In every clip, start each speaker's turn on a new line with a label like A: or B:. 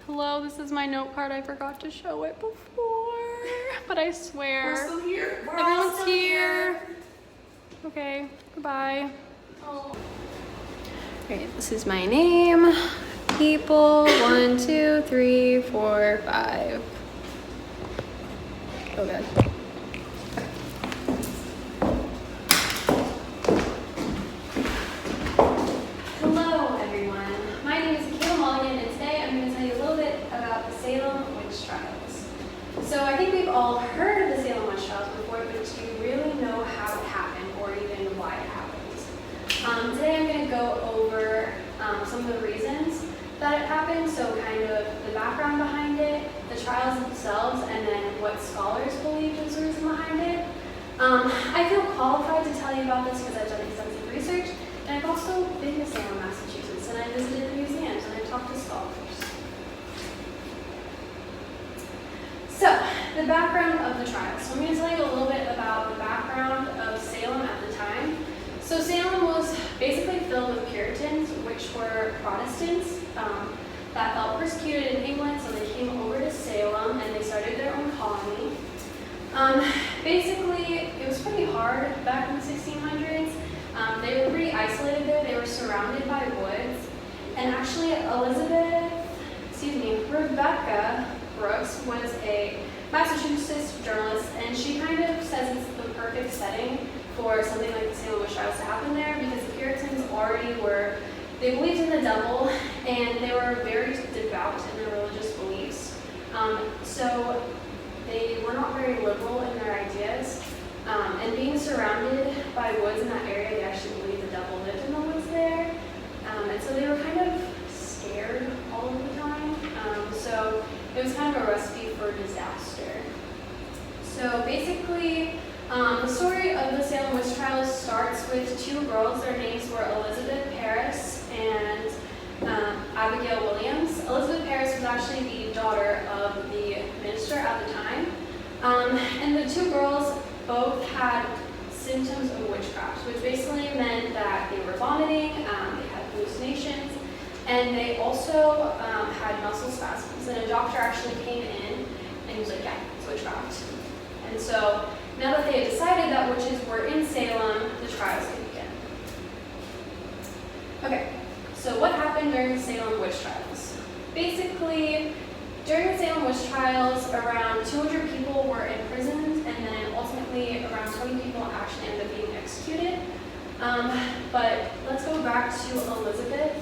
A: Hello, this is my note card. I forgot to show it before, but I swear.
B: We're still here.
A: Everyone's here. Okay, goodbye.
B: Oh.
A: Alright, this is my name. People, 1, 2, 3, 4, 5. Oh god. Hello everyone. My name is Kayla Mulligan, and today I'm going to tell you a little bit about the Salem witch trials. So I think we've all heard of the Salem witch trials before, but do you really know how it happened or even why it happened? Today I'm going to go over some of the reasons that it happened, so kind of the background behind it, the trials themselves, and then what scholars believe is the reason behind it. I feel qualified to tell you about this because I've done extensive research, and I've also been to Salem, Massachusetts, and I visited the museums, and I talked to scholars. So, the background of the trials. So I'm going to tell you a little bit about the background of Salem at the time. So Salem was basically filled with Puritans, which were Protestants that felt persecuted in England, so they came over to Salem and they started their own colony. Basically, it was pretty hard back in the 1600s. They were pretty isolated there. They were surrounded by woods. And actually, Rebecca Brooks was a Massachusetts journalist, and she kind of says it's the perfect setting for something like the Salem witch trials to happen there because the Puritans already they believed in the devil, and they were very devout in their religious beliefs. So they were not very liberal in their ideas. And being surrounded by woods in that area, they actually believed the devil lived in the woods there. And so they were kind of scared all of the time. So it was kind of a recipe for disaster. So basically, the story of the Salem witch trials starts with two girls. Their names were Elizabeth Parris and Abigail Williams. Elizabeth Parris was actually the daughter of the minister at the time. And the two girls both had symptoms of witchcraft, which basically meant that they were vomiting, they had hallucinations, and they also had muscle spasms. And a doctor actually came in and he was like, yeah, it's witchcraft. And so now that they had decided that witches were in Salem, the trials could begin. Okay, so what happened during the Salem witch trials? Basically, during the Salem witch trials, around 200 people were imprisoned, and then ultimately around 20 people actually ended up being executed. But let's go back to Elizabeth.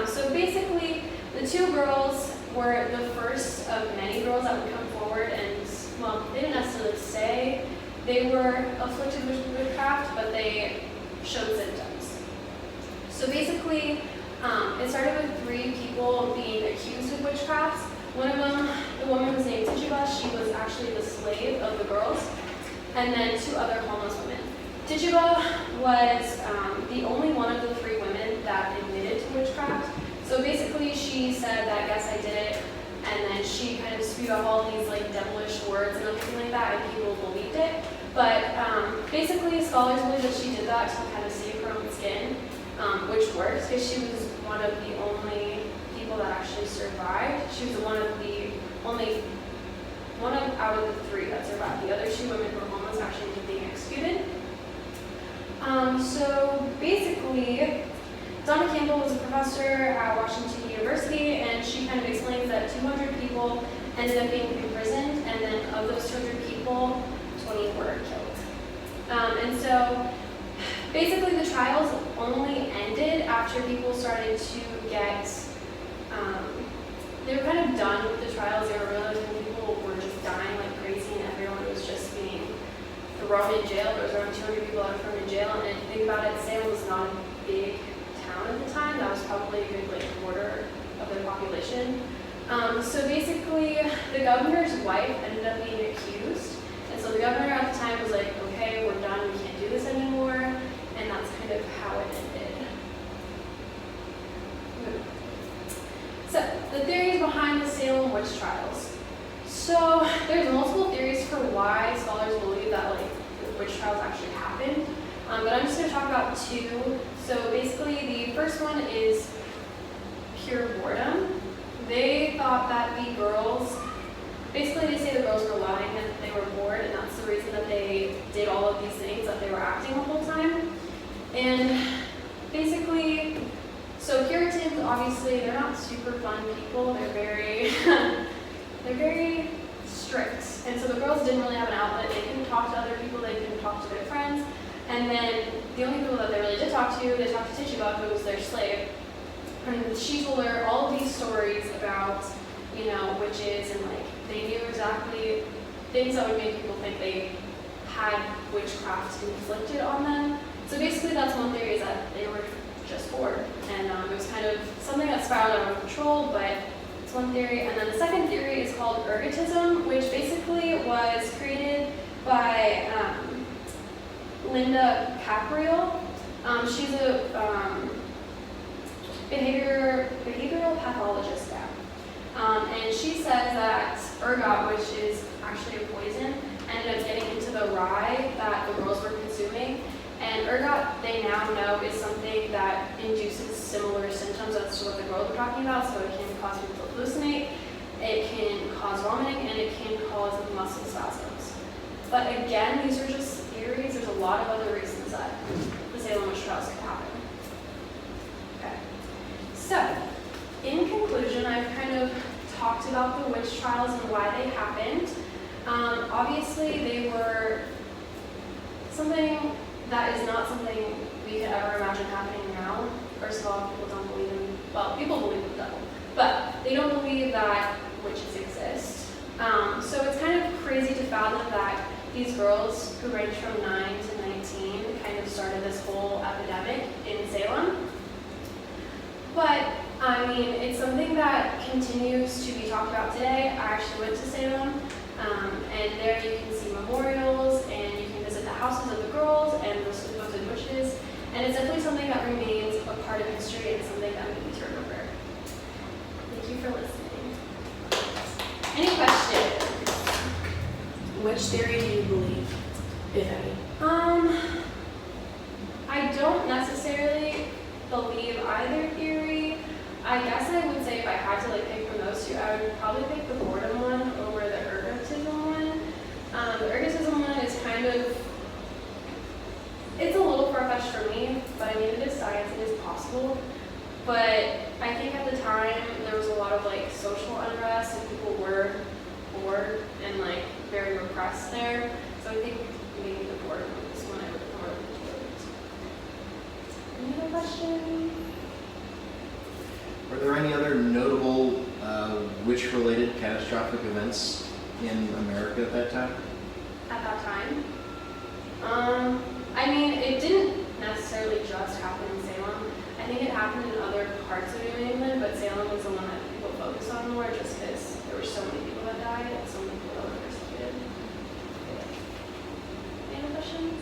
A: So basically, the two girls were the first of many girls that would come forward and, well, they didn't necessarily say they were afflicted with witchcraft, but they showed symptoms. So basically, it started with 3 people being accused of witchcraft. One of them, the woman was named Tituba. She was actually the slave of the girls. And then 2 other homeless women. Tituba was the only one of the 3 women that admitted to witchcraft. So basically she said that, yes, I did it. And then she kind of spewed out all these like devilish words and everything like that, and people believed it. But basically scholars believe that she did that to kind of save her own skin, which works because she was one of the only people that actually survived. She was one out of the 3 that survived. The other 2 women who were homeless actually ended up being executed. So basically, Donna Campbell was a professor at Washington University, and she kind of explains that 200 people ended up being imprisoned, and then of those 200 people, 20 were killed. And so basically the trials only ended after people started to get, they were kind of done with the trials. They were realizing people were just dying like crazy, and everyone was just being thrown in jail. There was around 200 people that were thrown in jail, and if you think about it, Salem was not a big town at the time. That was probably a good like quarter of the population. So basically, the governor's wife ended up being accused, and so the governor at the time was like, okay, we're done, we can't do this anymore, and that's kind of how it ended. So, the theories behind the Salem witch trials. So, there's multiple theories for why scholars believe that like the witch trials actually happened, but I'm just going to talk about 2. So basically, the first one is pure boredom. They thought basically they say the girls were lying and that they were bored, and that's the reason that they did all of these things, that they were acting the whole time. And basically, so Puritans, obviously, they're not super fun people. They're very, they're very strict. And so the girls didn't really have an outlet. They couldn't talk to other people. They couldn't talk to their friends. And then the only people that they really did talk to, they talked to Tituba, who was their slave. And she told her all of these stories about, you know, witches, and like they knew exactly things that would make people think they had witchcraft inflicted on them. So basically that's one theory, is that they were just bored. And it was kind of something that spiraled out of control, but it's one theory. And then the second theory is called ergotism, which basically was created by Linda Capriel. She's a behavioral pathologist now. And she says that ergot, which is actually a poison, ended up getting into the rye that the girls were consuming. And ergot, they now know, is something that induces similar symptoms as to what the girls were talking about. So it can cause people to hallucinate, it can cause vomiting, and it can cause muscle spasms. But again, these are just theories. There's a lot of other reasons that the Salem witch trials could happen. Okay. So, in conclusion, I've kind of talked about the witch trials and why they happened. Obviously, they were something that is not something we could ever imagine happening now. First of all, people don't believe in, well, people believe in the devil, but they don't believe that witches exist. So it's kind of crazy to fathom that these girls, who range from 9 to 19, kind of started this whole epidemic in Salem. But, I mean, it's something that continues to be talked about today. I actually went to Salem, and there you can see memorials, and you can visit the houses of the girls and the supposed witches, and it's definitely something that remains a part of history and something that we need to remember. Thank you for listening. Any questions?
B: Which theory do you believe, if any?
A: I don't necessarily believe either theory. I guess I would say if I had to like pick from those two, I would probably pick the boredom one over the ergotism one. The ergotism one is kind of, it's a little far-fetched for me, but I mean it is science, it is possible. But I think at the time there was a lot of like social unrest and people were bored and like very repressed there. So I think maybe the boredom is one I would more into. Any other questions?
C: Are there any other notable witch-related catastrophic events in America at that time?
A: At that time? I mean, it didn't necessarily just happen in Salem. I think it happened in other parts of New England, but Salem was the one that people focused on more just because there were so many people that died and so many people that were persecuted. Any other questions?